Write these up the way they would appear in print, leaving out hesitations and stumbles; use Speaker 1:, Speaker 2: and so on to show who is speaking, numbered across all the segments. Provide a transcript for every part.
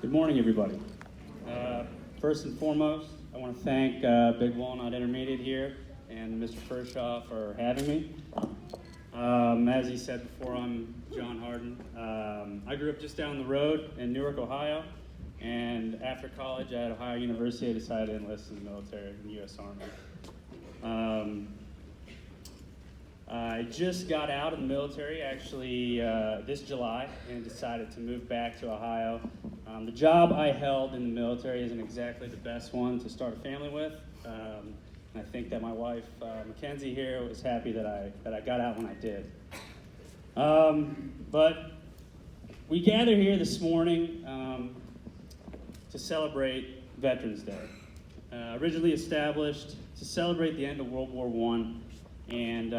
Speaker 1: Good morning, everybody. First and foremost, I want to thank Big Walnut Intermediate here and Mr. Pershaw for having me. As he said before, I'm John Harden. I grew up just down the road in Newark, Ohio, and after college at Ohio University, I decided to enlist in the military, in the U.S. Army. I just got out of the military, actually, this July, and decided to move back to Ohio. The job I held in the military isn't exactly the best one to start a family with. And I think that my wife, Mackenzie here, was happy that I got out when I did. But we gather here this morning to celebrate Veterans Day. Originally established to celebrate the end of World War I, and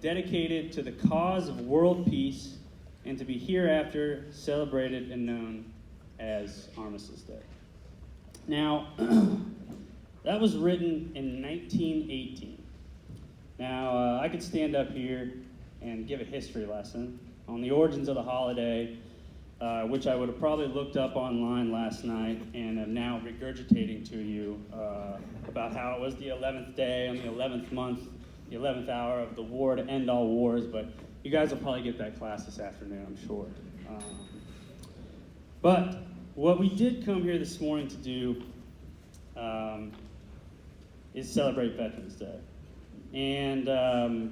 Speaker 1: dedicated to the cause of world peace, and to be hereafter celebrated and known as Armistice Day. Now, that was written in 1918. Now, I could stand up here and give a history lesson on the origins of the holiday, which I would have probably looked up online last night and am now regurgitating to you about how it was the 11th day on the 11th month, the 11th hour of the war to end all wars, but you guys will probably get that class this afternoon, I'm sure. But what we did come here this morning to do is celebrate Veterans Day. And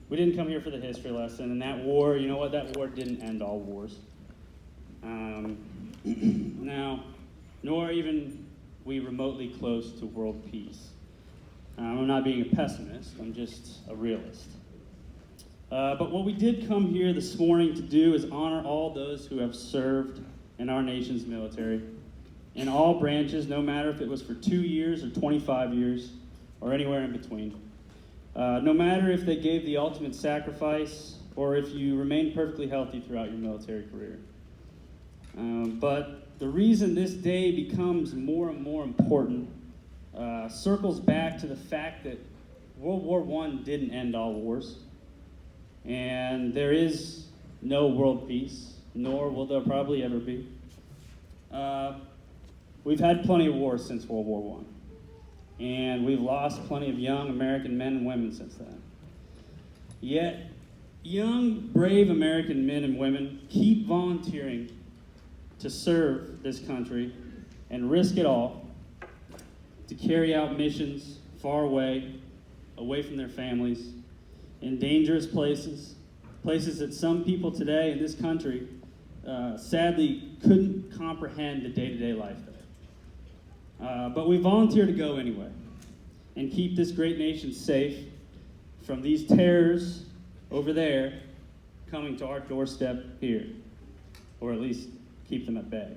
Speaker 1: we didn't come here for the history lesson, and that war, you know what, that war didn't end all wars. Now, nor even we remotely close to world peace. I'm not being a pessimist, I'm just a realist. But what we did come here this morning to do is honor all those who have served in our nation's military, in all branches, no matter if it was for 2 years or 25 years, or anywhere in between. No matter if they gave the ultimate sacrifice, or if you remained perfectly healthy throughout your military career. But the reason this day becomes more and more important circles back to the fact that World War I didn't end all wars, and there is no world peace, nor will there probably ever be. We've had plenty of wars since World War I, and we've lost plenty of young American men and women since then. Yet, young, brave American men and women keep volunteering to serve this country and risk it all to carry out missions far away from their families, in dangerous places, places that some people today in this country sadly couldn't comprehend the day-to-day life there. But we volunteer to go anyway and keep this great nation safe from these terrors over there coming to our doorstep here, or at least keep them at bay.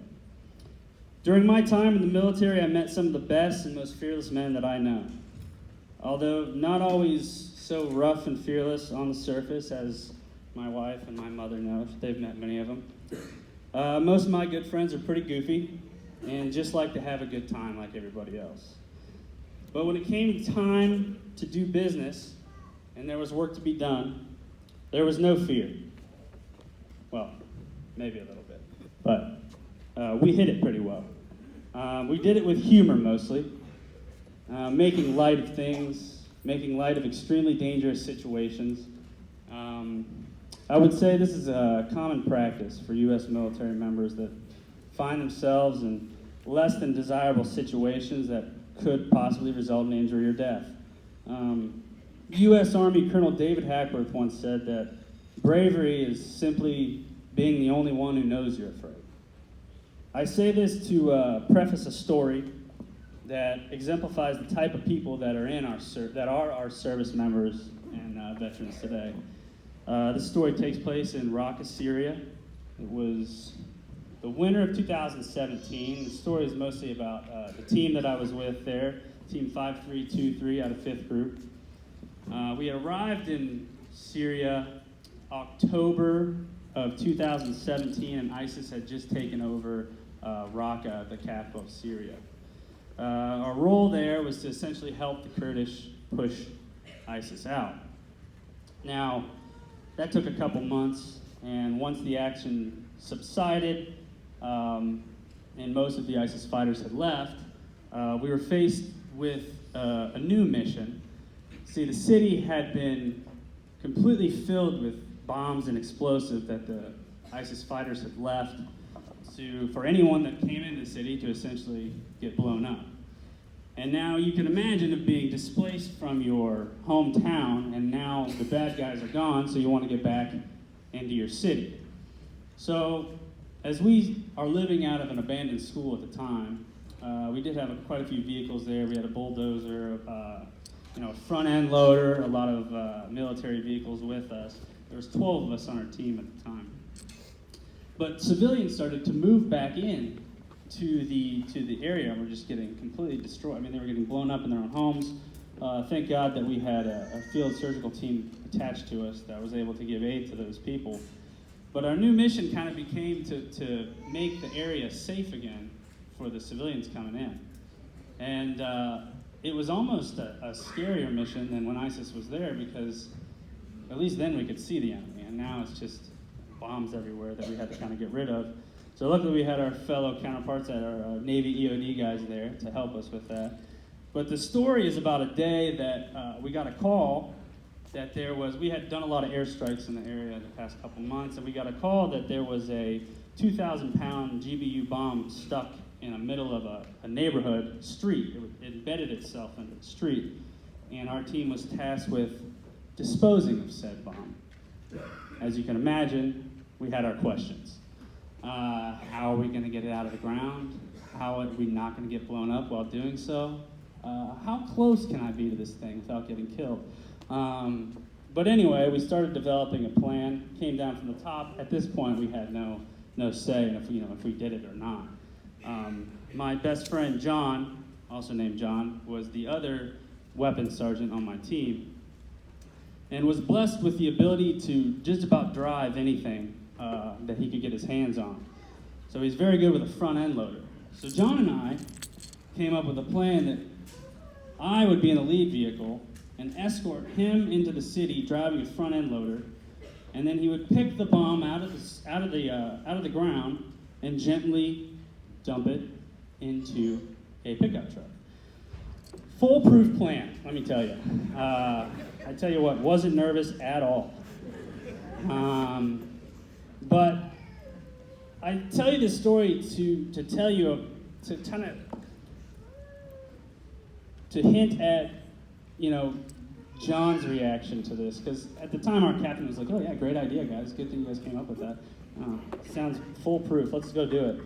Speaker 1: During my time in the military, I met some of the best and most fearless men that I know. Although not always so rough and fearless on the surface as my wife and my mother know, they've met many of them. Most of my good friends are pretty goofy and just like to have a good time like everybody else. But when it came time to do business and there was work to be done, there was no fear. Well, maybe a little bit, but we hit it pretty well. We did it with humor mostly, making light of things, making light of extremely dangerous situations. I would say this is a common practice for U.S. military members that find themselves in less than desirable situations that could possibly result in injury or death. U.S. Army Colonel David Hackworth once said that bravery is simply being the only one who knows you're afraid. I say this to preface a story that exemplifies the type of people that are our service members and veterans today. This story takes place in Raqqa, Syria. It was the winter of 2017. The story is mostly about the team that I was with there, Team 5323 out of 5th Group. We had arrived in Syria October of 2017, and ISIS had just taken over Raqqa, the capital of Syria. Our role there was to essentially help the Kurdish push ISIS out. Now, that took a couple months, and once the action subsided, and most of the ISIS fighters had left, we were faced with a new mission. See, the city had been completely filled with bombs and explosives that the ISIS fighters had left for anyone that came into the city to essentially get blown up. And now you can imagine of being displaced from your hometown, and now the bad guys are gone, so you want to get back into your city. So as we are living out of an abandoned school at the time, we did have quite a few vehicles there. We had a bulldozer, a front-end loader, a lot of military vehicles with us. There was 12 of us on our team at the time. But civilians started to move back in to the area and were just getting completely destroyed. I mean, they were getting blown up in their own homes. Thank God that we had a field surgical team attached to us that was able to give aid to those people. But our new mission kind of became to make the area safe again for the civilians coming in. And it was almost a scarier mission than when ISIS was there, because at least then we could see the enemy, and now it's just bombs everywhere that we had to kind of get rid of. So luckily we had our fellow counterparts at our Navy EOD guys there to help us with that. But the story is about a day that we got a call that we had done a lot of airstrikes in the area the past couple months, and we got a call that there was a 2,000-pound GBU bomb stuck in the middle of a neighborhood street. It embedded itself into the street, and our team was tasked with disposing of said bomb. As you can imagine, we had our questions. How are we going to get it out of the ground? How are we not going to get blown up while doing so? How close can I be to this thing without getting killed? But anyway, we started developing a plan, came down from the top. At this point, we had no say in if we did it or not. My best friend, John, also named John, was the other weapons sergeant on my team, and was blessed with the ability to just about drive anything that he could get his hands on. So he's very good with a front-end loader. So John and I came up with a plan that I would be in the lead vehicle and escort him into the city driving a front-end loader, and then he would pick the bomb out of the ground and gently dump it into a pickup truck. Foolproof plan, let me tell you. I tell you what, wasn't nervous at all. But I tell you this story to tell you, to kind of, to hint at, John's reaction to this, because at the time our captain was like, "Oh yeah, great idea, guys. Good thing you guys came up with that. Sounds foolproof. Let's go do it."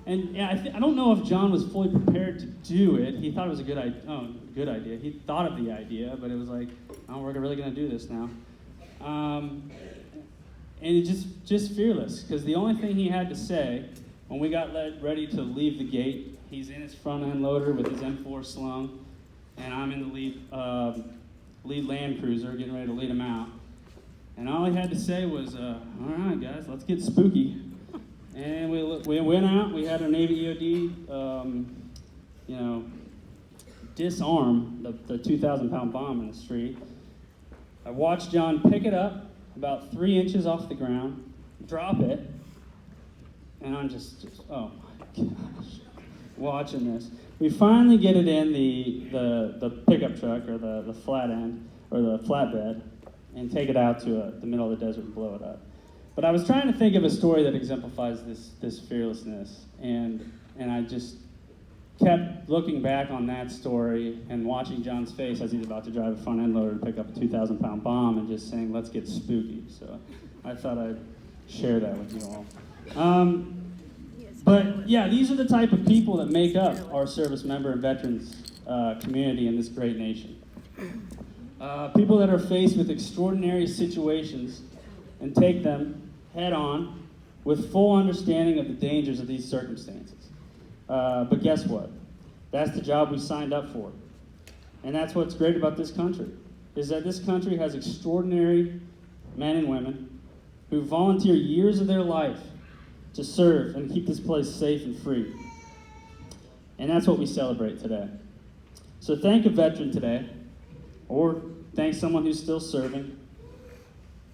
Speaker 1: And yeah, I don't know if John was fully prepared to do it. He thought it was a good idea. He thought of the idea, but it was like, "Oh, we're really going to do this now." And he just fearless, because the only thing he had to say when we got ready to leave the gate, he's in his front end loader with his M4 slung, and I'm in the lead Land Cruiser getting ready to lead him out. And all he had to say was, "All right, guys, let's get spooky." And we went out. We had our Navy EOD, disarm the 2,000-pound bomb in the street. I watched John pick it up about 3 inches off the ground, drop it, and I'm just oh my gosh, watching this. We finally get it in the pickup truck, or the flat end, or the flatbed, and take it out to the middle of the desert and blow it up. But I was trying to think of a story that exemplifies this fearlessness, and I just kept looking back on that story and watching John's face as he's about to drive a front end loader to pick up a 2,000-pound bomb, and just saying, "Let's get spooky." So I thought I'd share that with you all. But yeah, these are the type of people that make up our service member and veterans community in this great nation. People that are faced with extraordinary situations and take them head on with full understanding of the dangers of these circumstances. But guess what? That's the job we signed up for. And that's what's great about this country, is that this country has extraordinary men and women who volunteer years of their life to serve and keep this place safe and free. And that's what we celebrate today. So thank a veteran today, or thank someone who's still serving.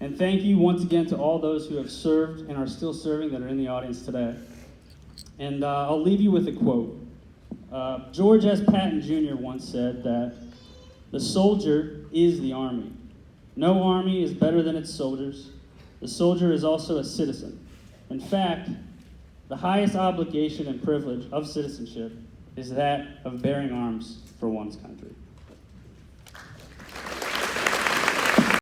Speaker 1: And thank you once again to all those who have served and are still serving that are in the audience today. And I'll leave you with a quote. George S. Patton Jr. once said that the soldier is the army. No army is better than its soldiers. The soldier is also a citizen. In fact, the highest obligation and privilege of citizenship is that of bearing arms for one's country.